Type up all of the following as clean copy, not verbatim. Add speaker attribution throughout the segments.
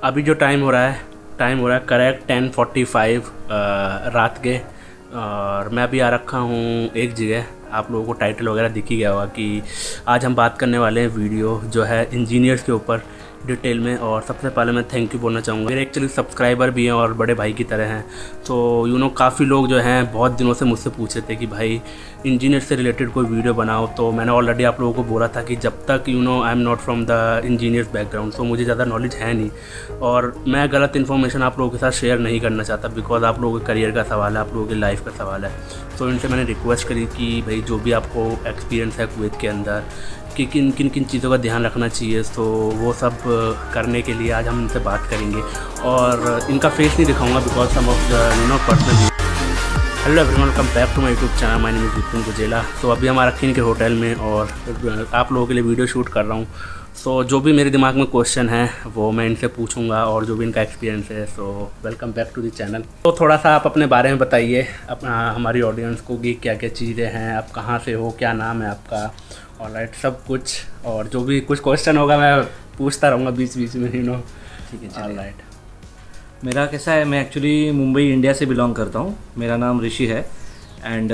Speaker 1: अभी जो टाइम हो रहा है करेक्ट 10:45 रात के। और मैं अभी आ रखा हूँ एक जगह, आप लोगों को टाइटल वगैरह दिख ही गया होगा कि आज हम बात करने वाले हैं वीडियो जो है इंजीनियर्स के ऊपर डिटेल में। और सबसे पहले मैं थैंक यू बोलना चाहूँगा, मेरे एक्चुअली सब्सक्राइबर भी हैं और बड़े भाई की तरह हैं। तो काफ़ी लोग जो हैं बहुत दिनों से मुझसे पूछे थे कि भाई इंजीनियर से रिलेटेड कोई वीडियो बनाओ। तो मैंने ऑलरेडी आप लोगों को बोला था कि जब तक I am not from the engineers background, तो मुझे ज़्यादा नॉलेज है नहीं और मैं गलत इन्फॉर्मेशन आप लोगों के साथ शेयर नहीं करना चाहता, बिकॉज आप लोगों के करियर का सवाल है, आप लोगों की लाइफ का सवाल है। तो इनसे मैंने रिक्वेस्ट करी कि भाई जो भी आपको एक्सपीरियंस है कुवैत के अंदर कि किन किन किन चीज़ों का ध्यान रखना चाहिए, तो वो सब करने के लिए आज हम इनसे बात करेंगे। और इनका फेस नहीं दिखाऊंगा because some of the personal. Hello everyone, welcome back to my YouTube channel. My name is Vipin Gujela. तो अभी हम रखीन के होटल में और आप लोगों के लिए वीडियो शूट कर रहा हूँ। सो जो भी मेरे दिमाग में क्वेश्चन है वो मैं इनसे पूछूंगा और जो भी इनका एक्सपीरियंस है। So welcome back to the channel. तो थोड़ा सा आप अपने बारे में बताइए अपना हमारी ऑडियंस को कि क्या क्या चीज़ें हैं, आप कहाँ से हो, क्या नाम है आपका, ऑलराइट सब कुछ। और जो भी कुछ क्वेश्चन होगा मैं पूछता रहूँगा बीच बीच में,
Speaker 2: ठीक है चलिए। ऑलराइट, मेरा कैसा है, मैं एक्चुअली मुंबई इंडिया से बिलोंग करता हूँ। मेरा नाम ऋषि है एंड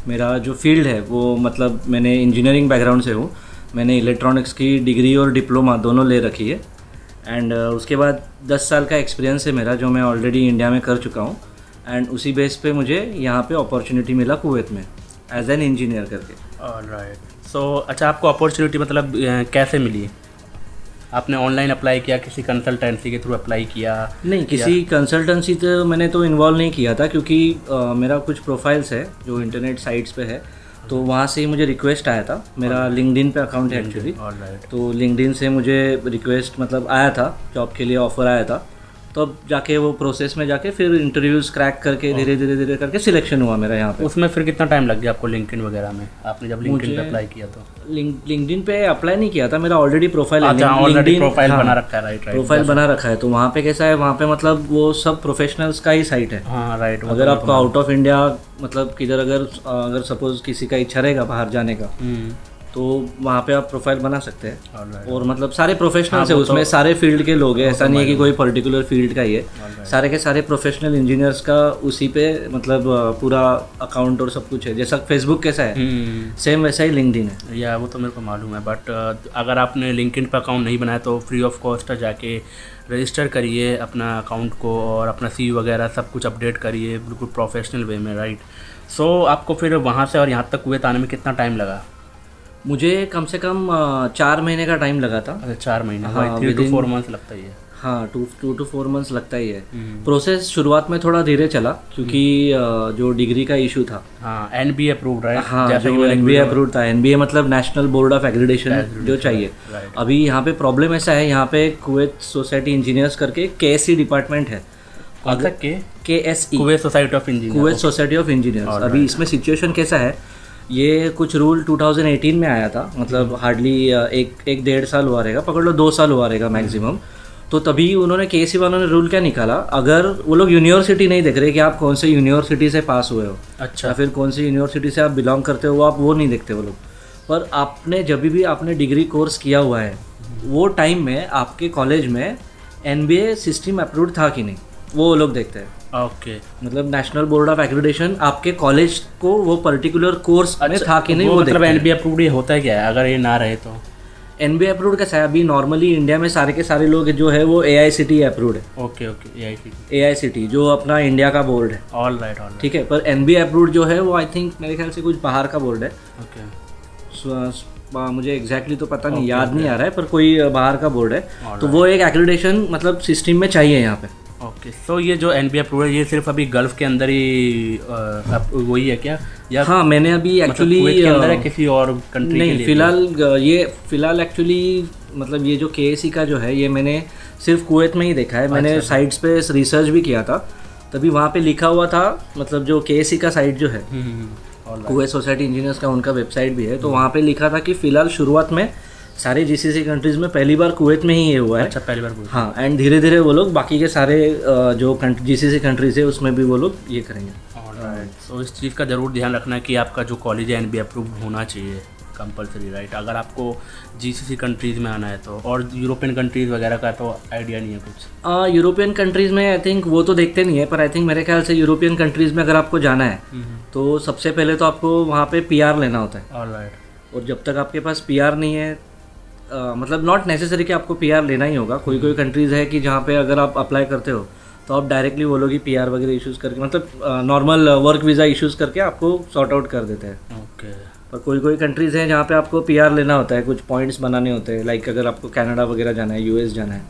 Speaker 2: मेरा जो फील्ड है वो मतलब मैंने इंजीनियरिंग बैकग्राउंड से हूँ। मैंने इलेक्ट्रॉनिक्स की डिग्री और डिप्लोमा दोनों ले रखी है एंड उसके बाद 10 साल का एक्सपीरियंस है मेरा, जो मैं ऑलरेडी इंडिया में कर चुका हूँ। एंड उसी बेस पे मुझे यहाँ पे अपॉर्चुनिटी मिला कुवैत में एज एन इंजीनियर करके।
Speaker 1: ऑलराइट। सो अच्छा, आपको अपॉर्चुनिटी मतलब कैसे मिली? आपने ऑनलाइन अप्लाई किया, किसी कंसल्टेंसी के थ्रू अप्लाई किया?
Speaker 2: नहीं, किसी कंसल्टेंसी तो मैंने तो इन्वॉल्व नहीं किया था, क्योंकि मेरा कुछ प्रोफाइल्स है जो इंटरनेट साइट्स पे है, तो वहाँ से ही मुझे रिक्वेस्ट आया था। मेरा लिंक्डइन पे अकाउंट है एक्चुअली, तो लिंक्डइन से मुझे रिक्वेस्ट मतलब आया था, जॉब के लिए ऑफ़र आया था। तो अब जाके वो प्रोसेस में जाके फिर इंटरव्यूज़ क्रैक करके धीरे धीरे करके सिलेक्शन हुआ मेरा यहाँ पे।
Speaker 1: उसमें फिर कितना टाइम लग गया आपको लिंक्डइन वगैरह में? आपने जब लिंक्डइन पे अप्लाई किया तो?
Speaker 2: लिंक्डइन पे अप्लाई नहीं किया था, मेरा ऑलरेडी प्रोफाइल है।
Speaker 1: ऑलरेडी प्रोफाइल बना रखा है, राइट?
Speaker 2: प्रोफाइल बना रखा है। तो वहाँ पे कैसा है, वहाँ पे मतलब वो सब प्रोफेशनल्स का ही साइट है।
Speaker 1: हाँ राइट।
Speaker 2: अगर आपको आउट ऑफ इंडिया मतलब किधर अगर सपोज किसी का इच्छा रहेगा बाहर जाने का, तो वहाँ पे आप प्रोफाइल बना सकते हैं। और मतलब सारे प्रोफेशनल्स है उसमें, सारे फील्ड के लोग हैं, ऐसा नहीं है कि कोई पर्टिकुलर फील्ड का ही है। सारे के सारे प्रोफेशनल इंजीनियर्स का उसी पे मतलब पूरा अकाउंट और सब कुछ है। जैसा फेसबुक कैसा है सेम वैसा ही लिंक्डइन है।
Speaker 1: या वो तो मेरे को मालूम है, बट अगर आपने लिंक्डइन पे अकाउंट नहीं बनाया तो फ्री ऑफ कॉस्ट जाके रजिस्टर करिए अपना अकाउंट को और अपना CV वगैरह सब कुछ अपडेट करिए बिल्कुल प्रोफेशनल वे में, राइट? सो आपको फिर वहाँ से और यहाँ तक कुवैत आने में कितना टाइम लगा?
Speaker 2: मुझे कम से कम 4 महीने का टाइम लगा था।
Speaker 1: अच्छा, 4 महीने?
Speaker 2: हाँ,
Speaker 1: 3 to 4 मंथ्स लगता ही है।
Speaker 2: हाँ, 2 to 4 मंथ्स लगता ही है। प्रोसेस शुरुआत में थोड़ा धीरे चला, क्योंकि जो डिग्री का इशू था।
Speaker 1: हाँ, NBA अप्रूव्ड, राइट?
Speaker 2: हाँ, जो NBA अप्रूव्ड था। NBA मतलब नेशनल बोर्ड ऑफ एक्रेडिटेशन जो चाहिए। अभी यहाँ पे प्रॉब्लम ऐसा है, यहाँ पे कुवैत सोसाइटी इंजीनियर्स करके KSE डिपार्टमेंट है।
Speaker 1: अगर
Speaker 2: KSE
Speaker 1: Kuwait society of engineer,
Speaker 2: Kuwait society of engineers. अभी इसमें सिचुएशन कैसा है, ये कुछ रूल 2018 में आया था, मतलब हार्डली एक 1.5 साल हुआ रहेगा, पकड़ लो 2 साल हुआ रहेगा मैक्सिमम। तो तभी उन्होंने KSE वालों ने रूल क्या निकाला, अगर वो लोग यूनिवर्सिटी नहीं देख रहे कि आप कौन से यूनिवर्सिटी से पास हुए हो,
Speaker 1: अच्छा,
Speaker 2: या फिर कौन सी यूनिवर्सिटी से आप बिलोंग करते हो, वो नहीं देखते वो लोग। पर आपने जब भी आपने डिग्री कोर्स किया हुआ है, वो टाइम में आपके कॉलेज में NBA सिस्टम अप्रूव्ड था कि नहीं, वो लोग देखते हैं।
Speaker 1: ओके,
Speaker 2: मतलब नेशनल बोर्ड ऑफ एक्रेडिटेशन आपके कॉलेज को वो पर्टिकुलर कोर्स में था कि नहीं, वो
Speaker 1: मतलब NBA अप्रूव्ड ये होता है क्या है अगर ये ना रहे तो?
Speaker 2: NBA अप्रूव्ड कैसा है, अभी नॉर्मली इंडिया में सारे के सारे लोग जो है वो AICTE अप्रूव्ड है।
Speaker 1: ओके,
Speaker 2: AICTE जो अपना इंडिया का बोर्ड है।
Speaker 1: ऑलराइट,
Speaker 2: ठीक है। पर NBA अप्रूव्ड जो है वो आई थिंक मेरे ख्याल से कुछ बाहर का बोर्ड है।
Speaker 1: ओके,
Speaker 2: मुझे एग्जैक्टली तो पता नहीं, याद नहीं आ रहा है, पर कोई बाहर का बोर्ड है। तो वो एक एक्रेडिटेशन मतलब सिस्टम में चाहिए यहाँ पे।
Speaker 1: ओके, सो ये जो NBA अप्रूवल ये सिर्फ अभी गल्फ के अंदर ही वही है क्या, या
Speaker 2: हाँ, मैंने अभी एक्चुअली
Speaker 1: कुवैत के अंदर है किसी और कंट्री
Speaker 2: नहीं,
Speaker 1: के लिए?
Speaker 2: फिलहाल एक्चुअली मतलब ये जो KSE का जो है ये मैंने सिर्फ कुवैत में ही देखा है। मैंने साइट्स पे रिसर्च भी किया था, तभी वहाँ पे लिखा हुआ था, मतलब जो KSE का साइट जो है कुवैत सोसाइटी इंजीनियर्स का, उनका वेबसाइट भी है, तो वहाँ पे लिखा था कि फिलहाल शुरुआत में सारे GCC कंट्रीज़ में पहली बार कुवैत में ही ये हुआ है।
Speaker 1: अच्छा, पहली बार?
Speaker 2: हाँ, एंड धीरे धीरे वो लोग बाकी के सारे जो GCC कंट्रीज है उसमें भी वो लोग ये करेंगे।
Speaker 1: तो इस चीज़ का ज़रूर ध्यान रखना कि आपका जो कॉलेज है NBA अप्रूव्ड होना चाहिए कंपलसरी राइट। अगर आपको जीसीसी कंट्रीज़ में आना है तो, और यूरोपियन कंट्रीज़ वगैरह का तो आइडिया नहीं है कुछ?
Speaker 2: यूरोपियन कंट्रीज़ में आई थिंक वो तो देखते नहीं है, पर आई थिंक मेरे ख्याल से यूरोपियन कंट्रीज़ में अगर आपको जाना है तो सबसे पहले तो आपको वहाँ पे पीआर लेना होता है।
Speaker 1: ऑलराइट।
Speaker 2: और जब तक आपके पास पीआर नहीं है, मतलब नॉट नेसेसरी कि आपको पीआर लेना ही होगा। कोई कोई कंट्रीज़ है कि जहाँ पे अगर आप अप्लाई करते हो तो आप डायरेक्टली वो लोग ही पीआर वगैरह इश्यूज़ करके, मतलब नॉर्मल वर्क वीज़ा इश्यूज़ करके आपको सॉर्ट आउट कर देते हैं।
Speaker 1: ओके।
Speaker 2: पर कोई कोई कंट्रीज़ हैं जहाँ पे आपको पीआर लेना होता है, कुछ पॉइंट्स बनाने होते हैं। लाइक अगर आपको कनाडा वगैरह जाना है, यूएस जाना है,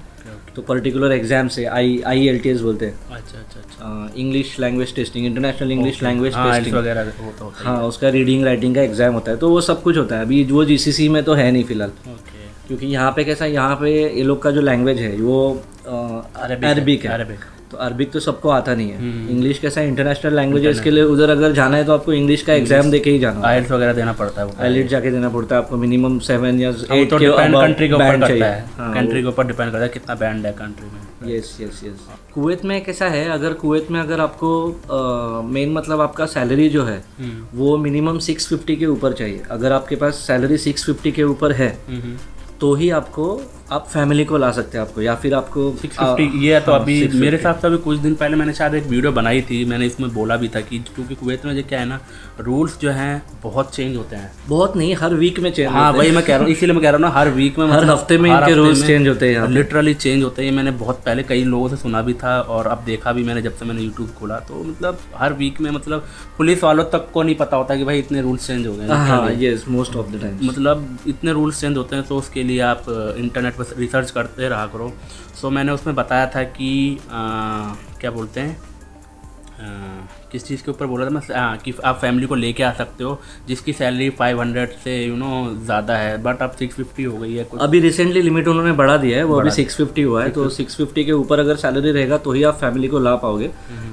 Speaker 2: तो पर्टिकुलर एग्जाम से IELTS बोलते हैं।
Speaker 1: अच्छा।
Speaker 2: English language testing, international English language
Speaker 1: हाँ,
Speaker 2: टेस्टिंग
Speaker 1: वगैरह वो तो होता
Speaker 2: हाँ, उसका रीडिंग राइटिंग का एग्जाम होता है। तो वो सब कुछ होता है। अभी वो जीसीसी में तो है नहीं फिलहाल,
Speaker 1: है। ओके।
Speaker 2: क्योंकि यहाँ पे कैसा, यहाँ पे ये लोग का जो लैंग्वेज है वो अरबिक है।
Speaker 1: अरबिक।
Speaker 2: तो अरबिक तो सबको आता नहीं है। इंग्लिश कैसा इंटरनेशनल लैंग्वेज है, इसके लिए उधर अगर जाना है तो आपको इंग्लिश का एग्जाम दे के ही जाना है।
Speaker 1: आइल्स वगैरह देना पड़ता है।
Speaker 2: आइलेट्स जाके देना पड़ता है आपको, मिनिमम 7 या 8
Speaker 1: तो
Speaker 2: के
Speaker 1: डिपेंड
Speaker 2: above
Speaker 1: कंट्री के ऊपर
Speaker 2: band
Speaker 1: करता
Speaker 2: चाहिए।
Speaker 1: है।
Speaker 2: हाँ,
Speaker 1: कंट्री के ऊपर डिपेंड करता है कितना बैंड है कंट्री में।
Speaker 2: Yes yes yes. कुवैत में कैसा है, अगर कुवैत में अगर आपको मेन मतलब आपका सैलरी जो है वो मिनिमम 650 के ऊपर चाहिए। अगर आपके पास सैलरी 650 के ऊपर है तो ही आप फैमिली को ला सकते हैं आपको, या फिर आपको
Speaker 1: 650 ये है। तो अभी मेरे हिसाब से अभी कुछ दिन पहले मैंने शायद एक वीडियो बनाई थी, मैंने इसमें बोला भी था कि क्योंकि कुवैत में जो क्या है ना, रूल्स जो हैं बहुत चेंज होते हैं।
Speaker 2: बहुत नहीं, हर वीक में चेंज।
Speaker 1: हाँ वही मैं कह रहा हूँ, इसीलिए मैं कह रहा हूँ ना, हर वीक में,
Speaker 2: हर हफ्ते में इनके रूल्स चेंज होते हैं,
Speaker 1: लिटरली चेंज होते हैं। मैंने बहुत पहले कई लोगों से सुना भी था और अब देखा भी मैंने, जब से मैंने यूट्यूब खोला। तो मतलब हर वीक में, मतलब पुलिस वालों तक को नहीं पता होता कि भाई इतने रूल्स चेंज हो गए।
Speaker 2: हाँ yes, most of the time
Speaker 1: मतलब इतने रूल्स चेंज होते हैं। तो उसके लिए आप इंटरनेट पर रिसर्च करते रहा करो। सो मैंने उसमें बताया था कि क्या बोलते हैं, किस चीज़ के ऊपर बोला था मैं, कि आप फैमिली को लेके आ सकते हो जिसकी सैलरी 500 से ज़्यादा है, बट अब 650 हो गई है कुछ।
Speaker 2: अभी रिसेंटली लिमिट उन्होंने बढ़ा दिया है, वो अभी 650 हुआ है। तो 650 के ऊपर अगर सैलरी रहेगा तो ही आप फैमिली को ला पाओगे,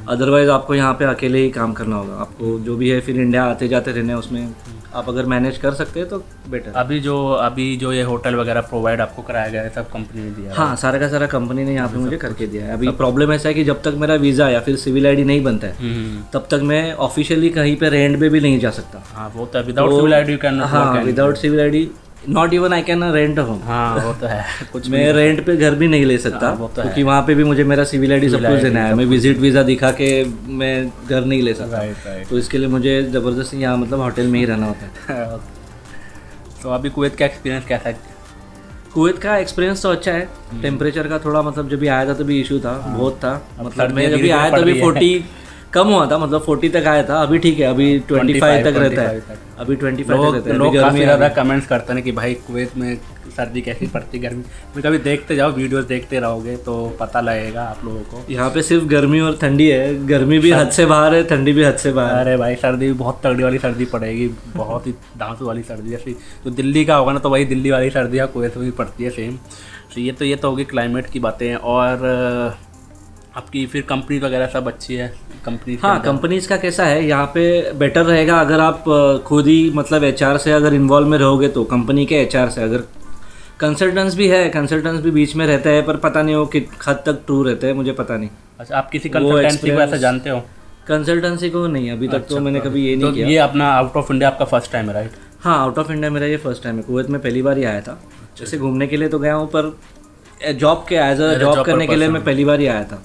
Speaker 2: अदरवाइज आपको यहाँ पे अकेले ही काम करना होगा। आपको जो भी है फिर इंडिया आते जाते रहने, उसमें आप अगर मैनेज कर सकते हैं तो बेटर।
Speaker 1: अभी जो ये होटल वगैरह प्रोवाइड आपको कराया गया है, सब कंपनी ने दिया है?
Speaker 2: हाँ, सारा का सारा कंपनी ने यहाँ पे मुझे करके दिया है। अभी प्रॉब्लम ऐसा है कि जब तक मेरा वीज़ा या फिर सिविल आईडी नहीं बनता है तब तक मैं ऑफिशियली कहीं पे रेंट पे भी नहीं जा सकता।
Speaker 1: हाँ वो तो without civil ID you can not.
Speaker 2: हाँ, without civil ID not even I can rent home.
Speaker 1: हाँ वो तो है। कुछ
Speaker 2: मैं रेंट पे घर भी नहीं ले सकता, क्योंकि वहाँ पे भी मुझे मेरा सिविल आईडी सब कुछ देना है। मैं विजिट वीज़ा दिखा के मैं घर नहीं ले सकता। तो इसके लिए मुझे ज़बरदस्ती यहाँ मतलब होटल में ही रहना होता है।
Speaker 1: तो अभी कुवैत का एक्सपीरियंस कैसा है?
Speaker 2: कुवैत का एक्सपीरियंस तो अच्छा है। टेम्परेचर का थोड़ा, मतलब जब भी आया था तभी इशू था, बहुत था। मतलब मैं जब भी आया तभी 40 कम हुआ था, मतलब 40 तक आया था। अभी ठीक है, अभी 25 तक रहता है। अभी 25 तक रहता है।
Speaker 1: लोग काफ़ी ज़्यादा कमेंट्स करते हैं कि भाई कुवैत में सर्दी कैसी पड़ती, गर्मी में। कभी देखते जाओ, वीडियोस देखते रहोगे तो पता लगेगा आप लोगों को।
Speaker 2: यहाँ पे सिर्फ गर्मी और ठंडी है, गर्मी भी हद से बाहर है, ठंडी भी हद से बाहर है।
Speaker 1: अरे भाई सर्दी भी बहुत तगड़ी वाली सर्दी पड़ेगी, बहुत ही डांसू वाली सर्दी, जैसी तो दिल्ली का होगा ना, तो वही दिल्ली वाली सर्दी कुवैत में भी पड़ती है सेम। तो ये तो होगी क्लाइमेट की बातें। और आपकी फिर कंपनी वगैरह सब अच्छी है कंपनी?
Speaker 2: हाँ, कंपनीज का कैसा है यहाँ पे, बेटर रहेगा अगर आप खुद ही मतलब HR से अगर इन्वॉल्व में रहोगे तो। कंपनी के HR से, अगर कंसल्टेंट्स भी है, कंसल्टेंट्स भी बीच में रहते हैं, पर पता नहीं वो कि हद तक ट्रू रहते हैं, मुझे पता नहीं।
Speaker 1: अच्छा, आप किसी कंसल्टेंसी को ऐसा जानते हो?
Speaker 2: कंसल्टेंसी को नहीं, अभी तक तो मैंने कभी ये नहीं किया।
Speaker 1: ये अपना आउट ऑफ इंडिया आपका फर्स्ट टाइम है राइट?
Speaker 2: हाँ, आउट ऑफ इंडिया मेरा ये फर्स्ट टाइम है। कुवैत में पहली बार ही आया था। जैसे घूमने के लिए तो गया हूँ, पर जॉब के एज अ जॉब करने के लिए मैं पहली बार ही आया था।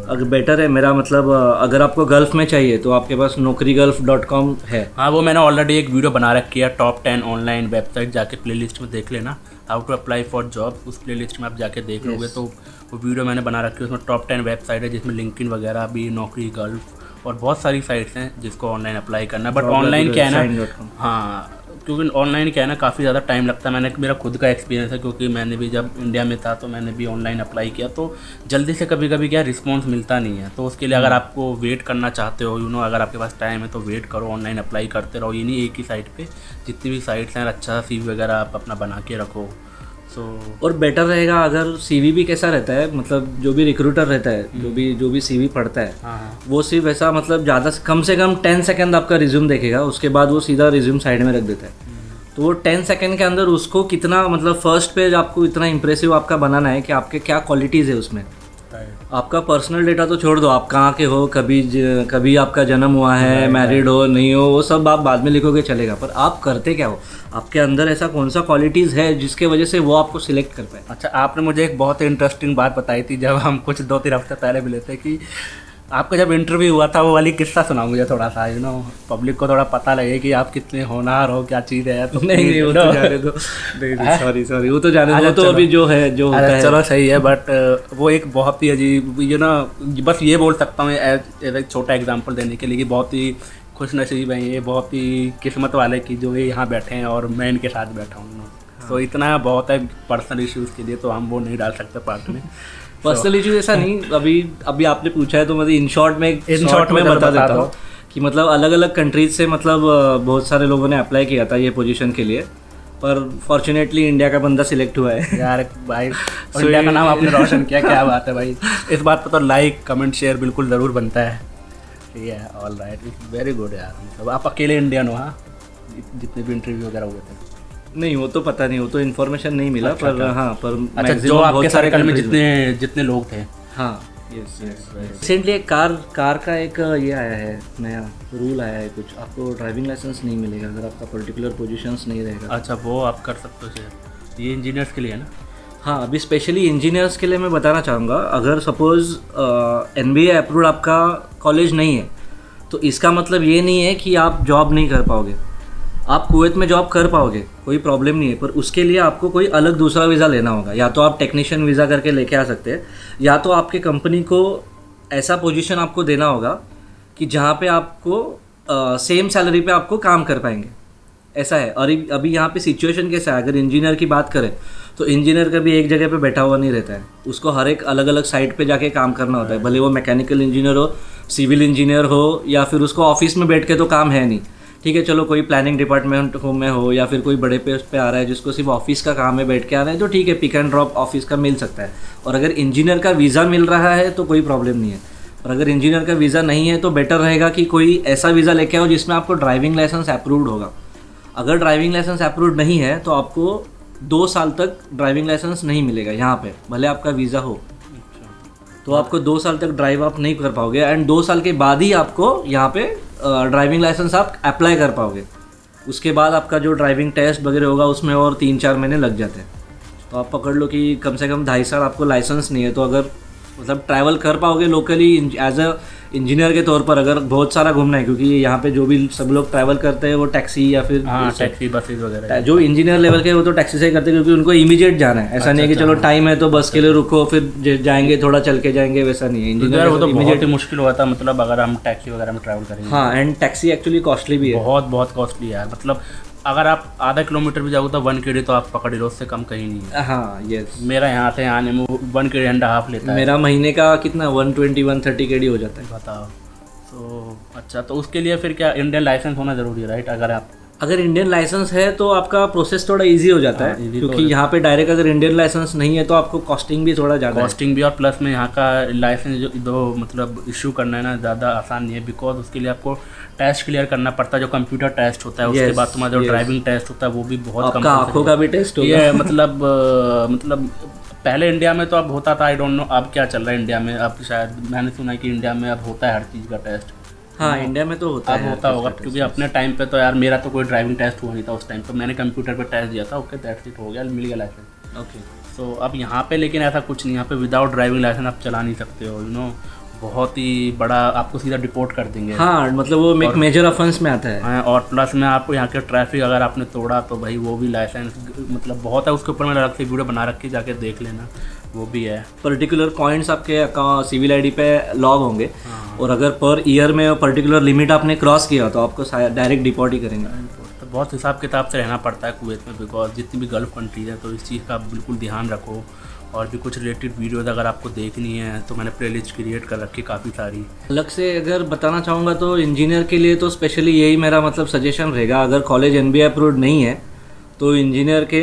Speaker 2: अगर बेटर है मेरा, मतलब अगर आपको गल्फ में चाहिए तो आपके पास naukrigulf.com है।
Speaker 1: हाँ, वो मैंने ऑलरेडी एक वीडियो बना रखी है, टॉप 10 ऑनलाइन वेबसाइट, जाके प्लेलिस्ट में देख लेना, how to apply for job. उस प्लेलिस्ट में आप जाके देख लोगे तो वो वीडियो मैंने बना रखी है। उसमें टॉप 10 वेबसाइट है, जिसमें लिंक्डइन वगैरह भी, नौकरी गल्फ और बहुत सारी साइट्स हैं जिसको ऑनलाइन अप्लाई करना है। बट ऑनलाइन क्या है ना, हाँ, क्योंकि ऑनलाइन क्या है ना, काफ़ी ज़्यादा टाइम लगता है। मेरा खुद का एक्सपीरियंस है, क्योंकि मैंने भी जब इंडिया में था तो मैंने भी ऑनलाइन अप्लाई किया, तो जल्दी से कभी कभी क्या रिस्पॉन्स मिलता नहीं है। तो उसके लिए अगर आपको वेट करना चाहते हो, अगर आपके पास टाइम है तो वेट करो, ऑनलाइन अप्लाई करते रहो। ये नहीं एक ही साइट पे, जितनी भी साइट्स हैं, अच्छा CV वगैरह आप अपना बना के रखो।
Speaker 2: और बेटर रहेगा अगर CV भी कैसा रहता है, मतलब जो भी रिक्रूटर रहता है, जो भी CV पढ़ता है, वो सिर्फ ऐसा, मतलब ज़्यादा कम से कम 10 सेकंड आपका रिज्यूम देखेगा, उसके बाद वो सीधा रिज्यूम साइड में रख देता है। तो वो 10 सेकंड के अंदर उसको कितना, मतलब फर्स्ट पेज आपको इतना इंप्रेसिव आपका बनाना है कि आपके क्या क्वालिटीज़ है उसमें, आपका पर्सनल डेटा तो छोड़ दो, आप कहाँ के हो, कभी आपका जन्म हुआ है, मैरिड हो नहीं हो, वो सब आप बाद में लिखोगे चलेगा, पर आप करते क्या हो, आपके अंदर ऐसा कौन सा क्वालिटीज़ है जिसके वजह से वो आपको सिलेक्ट कर पाए।
Speaker 1: अच्छा, आपने मुझे एक बहुत ही इंटरेस्टिंग बात बताई थी जब हम कुछ 2-3 हफ्ते पहले मिले थे कि आपका जब इंटरव्यू हुआ था वो वाली किस्सा सुनाओ मुझे थोड़ा सा, पब्लिक को थोड़ा पता लगे कि आप कितने होनहार हो, क्या चीज़ है। तो
Speaker 2: नहीं वो तो जाने दो, नहीं सॉरी वो तो जाने दो, तो अभी जो है जो होता है।
Speaker 1: चलो सही है, बट वो एक बहुत ही अजीब बस ये बोल सकता हूँ एक छोटा एग्जांपल देने के लिए कि बहुत ही खुश नसीब है ये, बहुत ही किस्मत वाले की जो ये यहाँ बैठे हैं और मैं इनके साथ बैठा हूँ। तो इतना बहुत है पर्सनल इश्यूज़ के लिए, तो हम वो नहीं डाल सकते पार्ट में।
Speaker 2: पर्सनल इशू ऐसा नहीं, अभी आपने पूछा है तो मतलब इन शॉर्ट में बता देता हूँ कि मतलब अलग अलग कंट्रीज से मतलब बहुत सारे लोगों ने अप्लाई किया था ये पोजीशन के लिए, पर फॉर्चुनेटली इंडिया का बंदा सिलेक्ट हुआ है यार
Speaker 1: भाई। इंडिया का नाम आपने रोशन किया, क्या बात है भाई। इस बात पर तो लाइक कमेंट शेयर बिल्कुल ज़रूर बनता है। ठीक है, all right, it's very good यार। मतलब आप अकेले इंडियन हो? हाँ, जितने भी इंटरव्यू वगैरह हुए थे।
Speaker 2: नहीं वो तो पता नहीं, वो तो इन्फॉर्मेशन नहीं मिला।
Speaker 1: अच्छा,
Speaker 2: पर हाँ, पर
Speaker 1: अच्छा, जो आपके सर्कल में जितने लोग थे।
Speaker 2: हाँ, यस। रिसेंटली एक कार का एक ये आया है, नया रूल आया है कुछ, आपको ड्राइविंग लाइसेंस नहीं मिलेगा अगर आपका पर्टिकुलर पोजीशंस नहीं रहेगा।
Speaker 1: अच्छा, वो आप कर सकते हो शायद, ये इंजीनियर्स के लिए है ना?
Speaker 2: हाँ, अभी स्पेशली इंजीनियर्स के लिए मैं बताना चाहूँगा, अगर सपोज़ NBA अप्रूव्ड आपका कॉलेज नहीं है तो इसका मतलब ये नहीं है कि आप जॉब नहीं कर पाओगे। आप कुवैत में जॉब कर पाओगे, कोई प्रॉब्लम नहीं है, पर उसके लिए आपको कोई अलग दूसरा वीज़ा लेना होगा। या तो आप टेक्नीशियन वीज़ा करके लेके आ सकते हैं, या तो आपके कंपनी को ऐसा पोजीशन आपको देना होगा कि जहाँ पे आपको सेम सैलरी पे आपको काम कर पाएंगे, ऐसा है। और अभी यहाँ पे सिचुएशन कैसा है, अगर इंजीनियर की बात करें तो इंजीनियर कभी एक जगह पे बैठा हुआ नहीं रहता है, उसको हर एक अलग अलग साइट पे जाके काम करना होता है, भले वो मैकेनिकल इंजीनियर हो, सिविल इंजीनियर हो, या फिर उसको ऑफिस में बैठ के तो काम है नहीं। ठीक है, चलो कोई प्लानिंग डिपार्टमेंट में हो या फिर कोई बड़े पोस्ट पे आ रहा है जिसको सिर्फ ऑफिस का काम है, बैठ के आ रहा है, तो ठीक है, पिक एंड ड्रॉप ऑफिस का मिल सकता है। और अगर इंजीनियर का वीज़ा मिल रहा है तो कोई प्रॉब्लम नहीं है, और अगर इंजीनियर का वीज़ा नहीं है तो बेटर रहेगा कि कोई ऐसा वीज़ा लेके आओ जिसमें आपको ड्राइविंग लाइसेंस अप्रूव्ड होगा। अगर ड्राइविंग लाइसेंस अप्रूव्ड नहीं है तो आपको 2 साल तक ड्राइविंग लाइसेंस नहीं मिलेगा यहाँ पे, भले आपका वीज़ा हो। तो आपको 2 साल तक ड्राइव आप नहीं कर पाओगे, एंड 2 साल के बाद ही आपको यहाँ पे ड्राइविंग लाइसेंस आप अप्लाई कर पाओगे। उसके बाद आपका जो ड्राइविंग टेस्ट वगैरह होगा उसमें और 3-4 महीने लग जाते हैं। तो आप पकड़ लो कि कम से कम 2.5 साल आपको लाइसेंस नहीं है, तो अगर मतलब ट्रैवल कर पाओगे लोकली एज अ इंजीनियर के तौर पर, अगर बहुत सारा घूमना है, क्योंकि यहाँ पे जो भी सब लोग ट्रैवल करते हैं वो टैक्सी या फिर
Speaker 1: टैक्सी बसेस वगैरह,
Speaker 2: जो इंजीनियर लेवल के वो तो टैक्सी से करते हैं, क्योंकि उनको इमीडिएट जाना है। ऐसा नहीं है कि चलो टाइम है तो बस के लिए रुको फिर जाएंगे, थोड़ा चल के जाएंगे, वैसा नहीं है। इंजीनियर
Speaker 1: वो तो बहुत ही मुश्किल हुआ था, मतलब अगर हम टैक्सी वगैरह में ट्रैवल करेंगे।
Speaker 2: हाँ, एंड टैक्सी एक्चुअली कॉस्टली भी है,
Speaker 1: बहुत कॉस्टली है यार। मतलब अगर आप आधा किलोमीटर भी जाओगे तो 1 kd तो आप पकड़ लो, उससे कम कहीं नहीं है।
Speaker 2: हाँ, यस।
Speaker 1: मेरा यहाँ से आने में 1 kd लेता है।
Speaker 2: मेरा महीने का कितना 120-130 kd हो जाता है।
Speaker 1: बताओ। तो अच्छा, तो उसके लिए फिर क्या इंडियन लाइसेंस होना ज़रूरी है, राइट? अगर
Speaker 2: इंडियन लाइसेंस है तो आपका प्रोसेस थोड़ा इजी हो जाता है, क्योंकि यहाँ पे डायरेक्ट अगर इंडियन लाइसेंस नहीं है तो आपको कॉस्टिंग भी थोड़ा ज़्यादा,
Speaker 1: कॉस्टिंग भी, और प्लस में यहाँ का लाइसेंस जो मतलब इशू करना है ना, ज़्यादा आसान नहीं है, बिकॉज उसके लिए आपको टेस्ट क्लियर करना पड़ता है, जो कंप्यूटर टेस्ट होता है। उसके बाद तुम्हारा जो ड्राइविंग टेस्ट होता है वो भी बहुत कम,
Speaker 2: आँखों का भी टेस्ट होता
Speaker 1: है। मतलब पहले इंडिया में तो अब होता था, आई डोंट नो अब क्या चल रहा है इंडिया में। अब शायद मैंने सुना है कि इंडिया में अब होता है हर चीज़ का टेस्ट।
Speaker 2: हाँ, इंडिया में तो होता
Speaker 1: होगा, क्योंकि अपने टाइम पे तो यार मेरा तो कोई ड्राइविंग टेस्ट हुआ नहीं था उस टाइम, तो मैंने कंप्यूटर पे टेस्ट दिया था, ओके दैट्स इट, हो गया, मिल गया लाइसेंस।
Speaker 2: ओके,
Speaker 1: सो अब यहाँ पे लेकिन ऐसा कुछ नहीं, यहाँ पे विदाउट ड्राइविंग लाइसेंस आप चला नहीं सकते हो, बहुत ही बड़ा, आपको सीधा डिपोर्ट कर देंगे।
Speaker 2: हाँ, मतलब वो एक मेजर ऑफेंस में आता है।
Speaker 1: हाँ, और प्लस में आपको यहाँ के ट्रैफिक अगर आपने तोड़ा तो भाई वो भी लाइसेंस मतलब बहुत है, उसके ऊपर मैंने अलग से वीडियो बना रखी, जाके देख लेना, वो भी है।
Speaker 2: पर्टिकुलर पॉइंट्स आपके सिविल आईडी पे लॉग होंगे। हाँ। और अगर पर ईयर में पर्टिकुलर लिमिट आपने क्रॉस किया तो आपको डायरेक्ट डिपोर्ट ही करेंगे।
Speaker 1: तो बहुत हिसाब किताब से रहना पड़ता है कुवैत में, बिकॉज जितनी भी गल्फ कंट्रीज है, तो इस चीज़ का बिल्कुल ध्यान रखो। और भी कुछ रिलेटेड वीडियोज़ अगर आपको देखनी है तो मैंने प्लेलिस्ट क्रिएट कर रखी काफ़ी सारी।
Speaker 2: अलग से अगर बताना चाहूँगा तो इंजीनियर के लिए तो स्पेशली यही मेरा मतलब सजेशन रहेगा, अगर कॉलेज NBA अप्रूव्ड नहीं है तो इंजीनियर के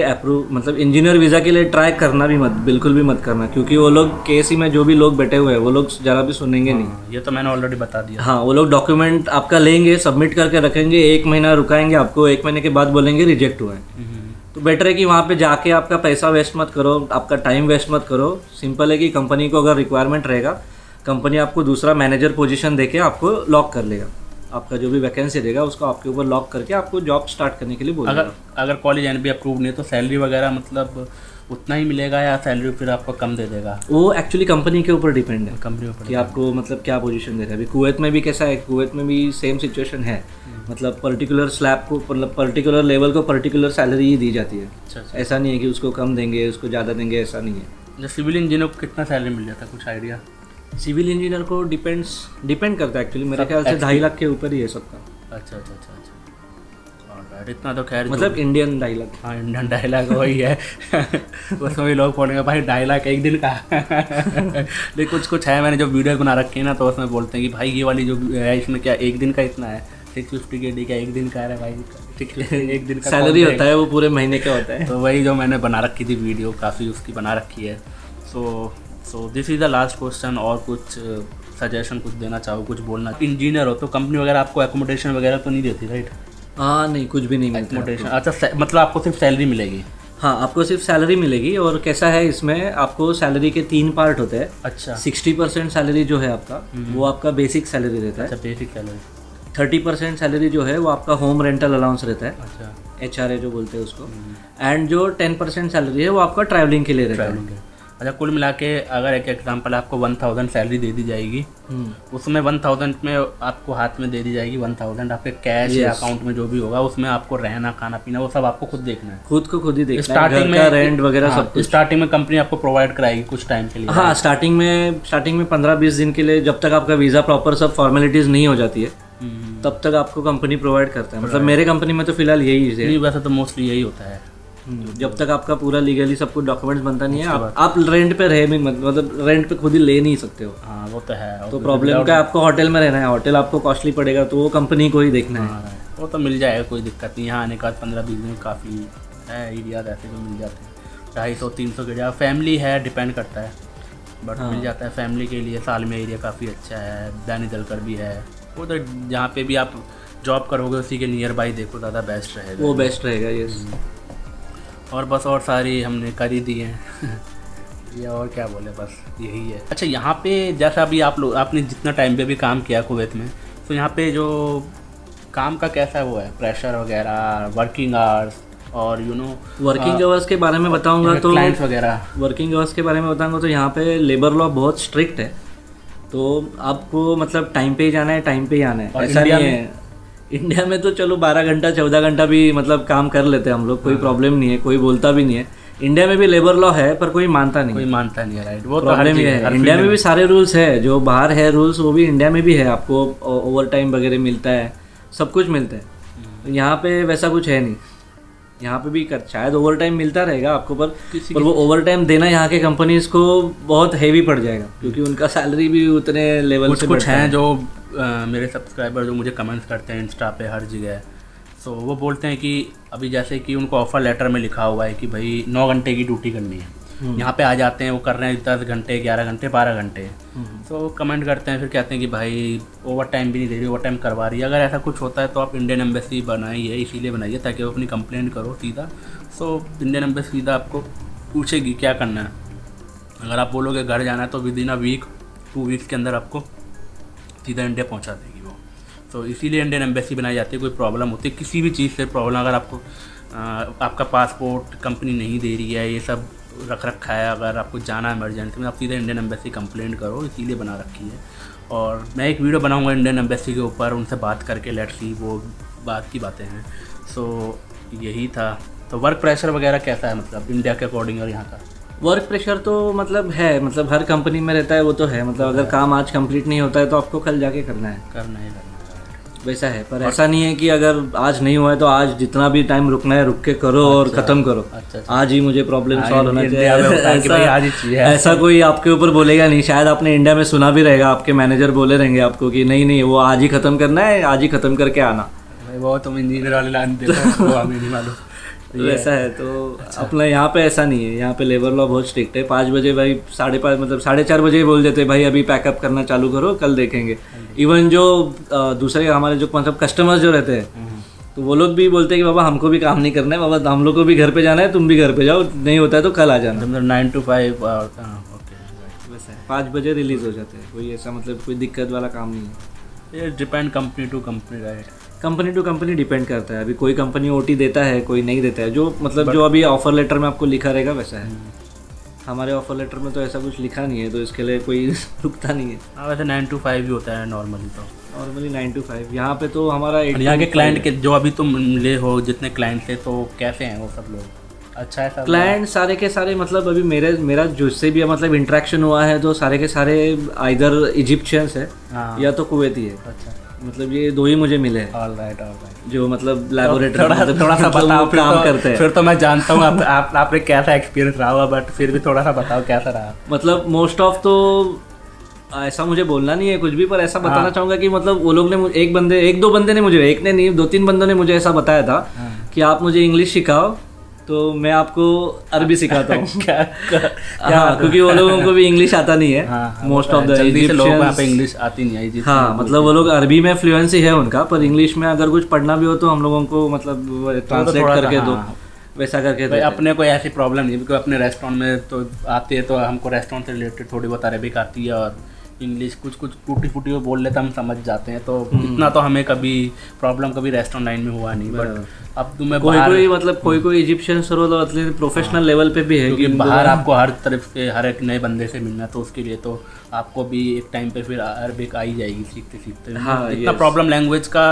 Speaker 2: मतलब इंजीनियर वीज़ा के लिए ट्राई करना भी मत, बिल्कुल भी मत करना, क्योंकि वो लोग KC में जो भी लोग बैठे हुए हैं वो लोग ज़रा भी सुनेंगे नहीं।
Speaker 1: ये तो मैंने ऑलरेडी बता दिया।
Speaker 2: हाँ, वो लोग डॉक्यूमेंट आपका लेंगे, सबमिट करके रखेंगे, 1 महीना रुकाएंगे आपको, 1 महीने के बाद बोलेंगे रिजेक्ट हुआ है। तो बेटर है कि वहाँ पे जाके आपका पैसा वेस्ट मत करो, आपका टाइम वेस्ट मत करो। सिंपल है कि कंपनी को अगर रिक्वायरमेंट रहेगा, कंपनी आपको दूसरा मैनेजर पोजीशन देके आपको लॉक कर लेगा। आपका जो भी वैकेंसी देगा उसको आपके ऊपर लॉक करके आपको जॉब स्टार्ट करने के लिए बोलेगा।
Speaker 1: अगर कॉलेज एनबी अप्रूव नहीं है तो सैलरी वगैरह मतलब उतना ही मिलेगा या सैलरी फिर आपको कम दे देगा?
Speaker 2: वो एक्चुअली कंपनी के ऊपर डिपेंड है,
Speaker 1: कंपनी ऊपर
Speaker 2: कि आपको मतलब क्या पोजीशन दे रहा है। अभी कुवैत में भी कैसा है, कुवैत में भी सेम सिचुएशन है। मतलब पर्टिकुलर स्लैब को, मतलब पर्टिकुलर लेवल को पर्टिकुलर सैलरी ही दी जाती है।
Speaker 1: अच्छा।
Speaker 2: ऐसा नहीं है कि उसको कम देंगे, उसको ज़्यादा देंगे, ऐसा नहीं है।
Speaker 1: जो सिविल इंजीनियर को कितना सैलरी मिल जाता है, कुछ आइडिया?
Speaker 2: सिविल इंजीनियर को डिपेंड करता है एक्चुअली, मेरे ख्याल से 2.5 लाख के ऊपर ही है सबका।
Speaker 1: अच्छा। इतना तो खैर
Speaker 2: मतलब इंडियन 2.5 लाख।
Speaker 1: हाँ, इंडियन 2.5 लाख वही है। उसमें भी लोग बोलेंगे भाई 2.5 लाख एक दिन का। लेकिन कुछ है, मैंने जो वीडियो बना रखी है ना, तो उसमें बोलते हैं कि भाई ये वाली जो है इसमें क्या एक दिन का इतना है, 650 के डी का एक दिन का है भाई, ठीक है, एक दिन का
Speaker 2: सैलरी होता है, वो पूरे महीने का होता है।
Speaker 1: तो वही जो मैंने बना रखी थी वीडियो, काफ़ी उसकी बना रखी है। So this is the last question. और कुछ सजेशन कुछ देना चाहो, कुछ बोलना? इंजीनियर हो तो कंपनी वगैरह आपको एकोमोडेशन वगैरह तो नहीं देती, राइट?
Speaker 2: हाँ नहीं, कुछ भी नहीं मिलता
Speaker 1: एकोमोडेशन। अच्छा, मतलब आपको सिर्फ सैलरी मिलेगी?
Speaker 2: हाँ, आपको सिर्फ सैलरी मिलेगी। और कैसा है, इसमें आपको सैलरी के 3 पार्ट होते हैं।
Speaker 1: अच्छा।
Speaker 2: 60% सैलरी जो है आपका, वो आपका बेसिक सैलरी रहता है।
Speaker 1: अच्छा, बेसिक सैलरी।
Speaker 2: 30% सैलरी जो है वो आपका होम रेंटल अलाउंस रहता है।
Speaker 1: अच्छा।
Speaker 2: HRA जो बोलते हैं उसको। एंड जो 10% सैलरी है वो आपका ट्रैवलिंग के लिए रहता है।
Speaker 1: अच्छा, कुल मिला के अगर एक एग्जांपल आपको 1000 सैलरी दे दी जाएगी, उसमें 1000 में आपको हाथ में दे दी जाएगी 1000 आपके कैश या अकाउंट में जो भी होगा, उसमें आपको रहना, खाना पीना वो सब आपको खुद देखना है।
Speaker 2: खुद को खुद ही देखना है।
Speaker 1: स्टार्टिंग
Speaker 2: घर का रेंट वगैरह सब कुछ
Speaker 1: स्टार्टिंग में कंपनी आपको प्रोवाइड कराएगी कुछ टाइम के लिए?
Speaker 2: हाँ, स्टार्टिंग में 15-20 दिन के लिए, जब तक आपका वीज़ा प्रॉपर सब फॉर्मेलिटीज़ नहीं हो जाती है, तब तक आपको कंपनी प्रोवाइड करता है। मतलब मेरे कंपनी में तो फिलहाल यही है।
Speaker 1: वैसे तो मोस्टली यही होता है।
Speaker 2: जब तक आपका पूरा लीगली सब कुछ डॉक्यूमेंट्स बनता नहीं है, आप रेंट पे रहे भी मतलब रेंट पे खुद ही ले नहीं सकते हो।
Speaker 1: हाँ, वो तो है।
Speaker 2: तो प्रॉब्लम क्या, आपको होटल में रहना है, होटल आपको कॉस्टली पड़ेगा, तो वो कंपनी को ही देखना है।
Speaker 1: वो तो मिल जाएगा, कोई दिक्कत नहीं। यहाँ आने के बाद 15-20 दिन काफ़ी है, एरिया ऐसे जो मिल जाते हैं 250-300 के जगह। फैमिली है, डिपेंड करता है, बट मिल जाता है फैमिली के लिए। साल में एरिया काफ़ी अच्छा है, दैनी दलकर भी है। वो तो जहाँ पे भी आप जॉब करोगे उसी के नियर बाई देखो, ज़्यादा बेस्ट रहेगा।
Speaker 2: वो बेस्ट रहेगा, यस।
Speaker 1: और बस, और सारी हमने कर ही दी हैं। ये और क्या बोले, बस यही है। अच्छा, यहाँ पे जैसा अभी आपने जितना टाइम पे भी काम किया कुवैत में, तो यहाँ पे जो काम का कैसा वो है, प्रेशर वगैरह, वर्किंग आवर्स और
Speaker 2: वर्किंग आवर्स के बारे में बताऊंगा तो
Speaker 1: क्लाइंट्स वगैरह,
Speaker 2: वर्किंग आवर्स के बारे में बताऊंगा तो यहाँ पे लेबर लॉ बहुत स्ट्रिक्ट है। तो आपको मतलब टाइम पे ही जाना है, टाइम पे ही आना है, ऐसा नहीं है। इंडिया में तो चलो 12 घंटा 14 घंटा भी मतलब काम कर लेते हैं हम लोग, कोई प्रॉब्लम नहीं है, कोई बोलता भी नहीं है। इंडिया में भी लेबर लॉ है पर कोई मानता नहीं
Speaker 1: है, राइट? वो
Speaker 2: प्रॉब्लम ही है। इंडिया में भी सारे रूल्स है, जो बाहर है रूल्स वो भी इंडिया में भी है। आपको ओवर टाइम वगैरह मिलता है, सब कुछ मिलता है। यहाँ पे वैसा कुछ है नहीं। यहाँ पे भी शायद ओवर टाइम मिलता रहेगा आपको, पर वो ओवर टाइम देना यहाँ के कंपनीज को बहुत हेवी पड़ जाएगा, क्योंकि उनका सैलरी भी उतने लेवल से
Speaker 1: कुछ हैं जो मेरे सब्सक्राइबर जो मुझे कमेंट्स करते हैं इंस्टा पे हर जगह, सो वो बोलते हैं कि अभी जैसे कि उनको ऑफर लेटर में लिखा हुआ है कि भाई 9 घंटे की ड्यूटी करनी है, यहाँ पे आ जाते हैं वो कर रहे हैं 10 घंटे 11 घंटे 12 घंटे, तो कमेंट करते हैं, फिर कहते हैं कि भाई ओवर टाइम भी नहीं दे रही, ओवर टाइम करवा रही है। अगर ऐसा कुछ होता है तो आप इंडियन एम्बेसी बनाइए, इसीलिए बनाइए ताकि वो अपनी कंप्लेंट करो सीधा। सो इंडियन एम्बेसी सीधा आपको पूछेगी क्या करना है। अगर आप बोलोगे घर जाना है तो within a week 2 weeks के अंदर आपको सीधा इंडिया पहुंचा देगी वो। तो इसीलिए इंडियन एम्बेसी बनाई जाती है। कोई प्रॉब्लम होती है किसी भी चीज़ से प्रॉब्लम, अगर आपको आपका पासपोर्ट कंपनी नहीं दे रही है, ये सब रख रखा है, अगर आपको जाना है इमरजेंसी में, आप सीधे इंडियन एम्बेसी कंप्लेंट करो, इसीलिए बना रखी है। और मैं एक वीडियो बनाऊंगा इंडियन एम्बेसी के ऊपर, उनसे बात करके, लेट्स सी वो बात की बातें हैं। सो यही था। तो वर्क प्रेशर वगैरह कैसा है मतलब इंडिया के अकॉर्डिंग और यहाँ का?
Speaker 2: वर्क प्रेशर तो मतलब है, मतलब हर कंपनी में रहता है, वो तो है। मतलब अगर काम आज कंप्लीट नहीं होता है तो आपको कल जाके करना है, वैसा है। पर ऐसा नहीं है कि अगर आज नहीं हुआ है तो आज जितना भी टाइम रुकना है रुक के करो और ख़त्म करो। आज ही मुझे प्रॉब्लम सॉल्व होना चाहिए, ऐसा कोई आपके ऊपर बोलेगा नहीं। शायद आपने इंडिया में सुना भी रहेगा, आपके मैनेजर बोले रहेंगे आपको कि नहीं वो आज ही ख़त्म करना है, आज ही ख़त्म करके आना।
Speaker 1: वो तुम इंजीनियर वाले लाइन देखो, वो हमें नहीं मालूम।
Speaker 2: वैसा है। तो अपना यहाँ पे ऐसा नहीं है, यहाँ पे लेबर लॉ बहुत स्ट्रिक्ट है। 5 बजे भाई 5:30 मतलब 4:30 बजे बोल देते भाई अभी पैकअप करना चालू करो, कल देखेंगे। इवन जो दूसरे हमारे जो मतलब कस्टमर्स जो रहते हैं तो वो लोग भी बोलते हैं कि बाबा हमको भी काम नहीं करना है, बाबा हम लोग को भी घर पे जाना है, तुम भी घर पे जाओ, नहीं होता है तो कल आ जाना।
Speaker 1: मतलब 9 to 5 और ओके।
Speaker 2: वैसा है, 5 बजे रिलीज़ हो जाते हैं, कोई ऐसा मतलब कोई दिक्कत वाला काम नहीं है।
Speaker 1: ये depend company to company, right?
Speaker 2: Company to company depend करता है। अभी कोई कंपनी ओटी देता है, कोई नहीं देता है, जो मतलब जो अभी ऑफर लेटर में आपको लिखा रहेगा वैसा है। हमारे ऑफर लेटर में तो ऐसा कुछ लिखा नहीं है, तो इसके लिए कोई रुकता नहीं है।
Speaker 1: हाँ, वैसे 9 to 5 ही होता है नॉर्मली। तो
Speaker 2: नॉर्मली 9 to 5 यहाँ पे तो हमारा
Speaker 1: और यहाँ के क्लाइंट के जो अभी तुम ले हो, जितने क्लाइंट थे, तो कैसे हैं वो सब लोग? अच्छा है सब
Speaker 2: क्लाइंट सारे के सारे, मतलब अभी मेरा जिससे भी मतलब इंटरेक्शन हुआ है तो सारे के सारे आइदर इजिप्शियंस है या तो कुवैती है।
Speaker 1: अच्छा,
Speaker 2: मतलब ये 2 ही मुझे मिले हैं
Speaker 1: ऑल राइट
Speaker 2: जो मतलब लैबोरेटरी
Speaker 1: थोड़ा सा बताओ
Speaker 2: काम करते हैं।
Speaker 1: फिर तो मैं जानता हूँ आपने कैसा एक्सपीरियंस रहा होगा, बट फिर भी थोड़ा सा बताओ कैसा रहा।
Speaker 2: मतलब मोस्ट ऑफ तो ऐसा मुझे बोलना नहीं है कुछ भी, पर ऐसा बताना चाहूँगा कि मतलब वो लोग ने एक दो बंदे ने मुझे, एक ने नहीं 2-3 बंदों ने मुझे ऐसा बताया था कि आप मुझे इंग्लिश सिखाओ तो मैं आपको अरबी सिखाता हूँ। हाँ, क्योंकि वो लोगों को भी इंग्लिश आता नहीं है। Most of the
Speaker 1: Egyptians English आती नहीं है।
Speaker 2: हाँ, मतलब वो लोग अरबी में फ्लुएंसी है उनका, पर इंग्लिश में अगर कुछ पढ़ना भी हो तो हम लोगों को मतलब ट्रांसलेट करके दो, वैसा करके दो।
Speaker 1: अपने को ऐसी प्रॉब्लम नहीं, क्योंकि अपने रेस्टोरेंट में तो आती है, तो हमको रेस्टोरेंट से रिलेटेड थोड़ी बहुत अरबिक आती है और इंग्लिश कुछ टूटी फूटी वो बोल लेते हम समझ जाते हैं। तो इतना तो हमें कभी प्रॉब्लम कभी रेस्टोरेंट लाइन में हुआ नहीं। बट अब तुम्हें
Speaker 2: कोई मतलब कोई इजिप्शियन सर हो तो प्रोफेशनल लेवल पे भी है,
Speaker 1: क्योंकि बाहर आपको हर तरफ से हर एक नए बंदे से मिलना, तो उसके लिए तो आपको भी एक टाइम पे फिर अरबिक आ ही जाएगी सीखते सीखते।
Speaker 2: हाँ,
Speaker 1: इतना प्रॉब्लम लैंग्वेज का,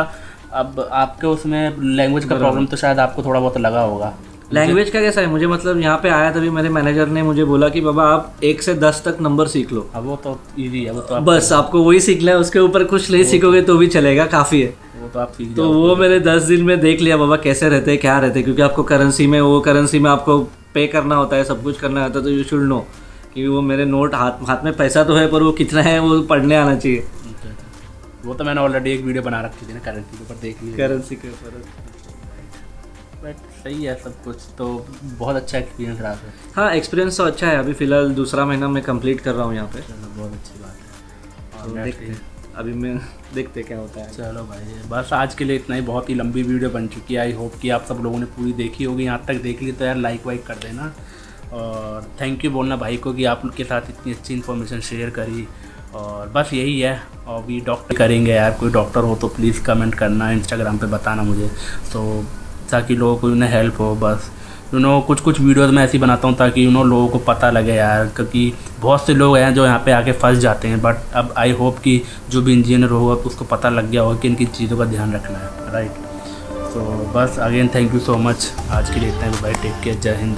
Speaker 1: अब आपके उसमें लैंग्वेज का प्रॉब्लम तो शायद आपको थोड़ा बहुत लगा होगा।
Speaker 2: लैंग्वेज का कैसा है, मुझे मतलब यहाँ पे आया तभी मेरे मैनेजर ने मुझे बोला कि बाबा आप 1 से 10 तक नंबर सीख लो।
Speaker 1: अब वो तो इजी है, वो तो
Speaker 2: बस आपको वही सीखना है, उसके ऊपर कुछ नहीं सीखोगे तो भी चलेगा, काफ़ी है
Speaker 1: वो तो आप सीख
Speaker 2: तो वो मैंने 10 दिन में देख लिया बाबा कैसे रहते हैं, क्या रहते हैं, क्योंकि आपको करेंसी में आपको पे करना होता है, सब कुछ करना होता है। तो यू शुड नो कि वो मेरे नोट हाथ में पैसा तो है, पर वो कितना है वो पढ़ने आना चाहिए।
Speaker 1: वो तो मैंने ऑलरेडी एक वीडियो बना रखी थी ना करेंसी के ऊपर, देख ली
Speaker 2: करेंसी के ऊपर।
Speaker 1: बट सही है सब कुछ, तो बहुत अच्छा एक्सपीरियंस रहा है।
Speaker 2: हाँ, एक्सपीरियंस तो अच्छा है। अभी फ़िलहाल 2रा महीना मैं कंप्लीट कर रहा हूँ यहाँ पे।
Speaker 1: चलो, बहुत अच्छी बात है।
Speaker 2: तो देखते हैं अभी मैं देखते क्या होता है।
Speaker 1: चलो भाई, बस आज के लिए इतना ही। बहुत ही लंबी वीडियो बन चुकी है। आई होप कि आप सब लोगों ने पूरी देखी होगी। यहाँ तक देख ली तो यार लाइक वाइक कर देना, और थैंक यू बोलना भाई को कि आप उनके साथ इतनी अच्छी इन्फॉर्मेशन शेयर करी। और बस यही है, और भी डॉक्टर करेंगे यार, कोई डॉक्टर हो तो प्लीज़ कमेंट करना, इंस्टाग्राम पे बताना मुझे, तो ताकि लोगों को उन्हें हेल्प हो। बस कुछ वीडियोस मैं ऐसी बनाता हूँ ताकि लोगों को पता लगे यार, क्योंकि बहुत से लोग हैं जो यहाँ पे आके फंस जाते हैं। बट अब आई होप कि जो भी इंजीनियर होगा उसको पता लग गया होगा कि इनकी चीज़ों का ध्यान रखना है, राइट। तो बस again thank you so much. आज के लिए इतना ही, बाय, टेक केयर, जय हिंद।